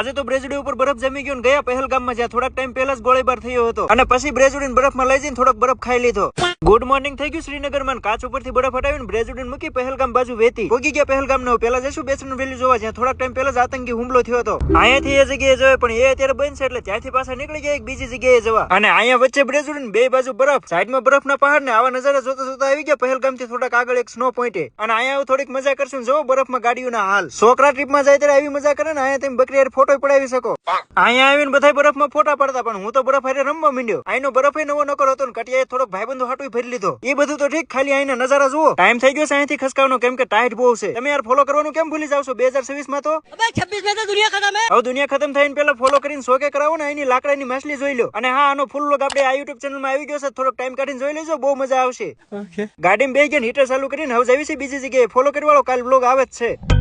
આજે તો બ્રેજડી ઉપર બરફ જમી ગયો ને ગયા પહેલગામમાં, જ્યાં થોડાક ટાઈમ પહેલા જ ગોળીબાર થયો હતો અને પછી બ્રેજડીને બરફમાં લઈ જઈને થોડોક બરફ ખાઈ લીધો. ગુડ મોર્નિંગ થઈ ગયું શ્રીનગરમાં. કાચ ઉપરથી બરફ હટાવીને બ્રેજડીને મૂકી પહેલગામ બાજુ વેતી પોગી ગયા. પહેલગામ નો પેલા જશું બેસન વેલી જોવા, જ્યાં થોડાક ટાઈમ પહેલા જ આતંકી હુમલો થયો હતો. અહીંયાથી એ જગ્યાએ જવાય પણ એ અત્યારે બંધ છે, એટલે ત્યાંથી પાછા નીકળી ગયા એક બીજી જગ્યાએ જવા. અને અહીંયા વચ્ચે બ્રેજડી બે બાજુ બરફ, સાઈડમાં બરફના પહાડ ને આવા નજારા જોતા જોતા આવી ગયા પહેલગામ થી થોડાક આગળ એક સ્નો પોઈન્ટે. અને અહીંયા થોડીક મજા કરશું. જો બરફમાં ગાડીઓના હાલ. છોકરા ટ્રીપમાં જાય ત્યારે આવી મજા કરે ને. અહીંયા તમે બકરી હારે ફોટો પડાવી શકો. અહીંયા આવીને બધા બરફમાં ફોટા પડતા, પણ હું તો બરફ હારે રમવા માંડ્યો. અહીંનો બરફ નવો નકર હતો ને કટિયાએ થોડોક ભાઈબંધો હાટું ભરી લીધો. એ બધું તો ઠીક, ખાલી અહીંના નજારા જુઓ. ટાઈમ થઈ ગયો છે અહીંથી ખસકાવનો, કેમ કે ટાઈટ બહુ છે. તમે યાર ફોલો કરવાનું કેમ ભૂલી જાવ છો? 2026 માં તો 26 में तो दुनिया खत्म है. હવે દુનિયા ખતમ થઈને પેલા ફોલો કરીને શોકે કરાવો ને. અહીંની લાકડાની માછલી જોઈ લો. અને હા, આનો ફૂલ લોગ આપણે આ યુટ્યુબ ચેનલ માં આવી ગયો છે. થોડોક ટાઈમ કાઢીને જોઈ લેજો, બહુ મજા આવશે. ગાડીમાં બેસી ગયા, હીટર ચાલુ કરીને હવે જવી છે બીજી જગ્યાએ. ફોલો કરી વાળો, કાલ બ્લોગ આવે જ છે.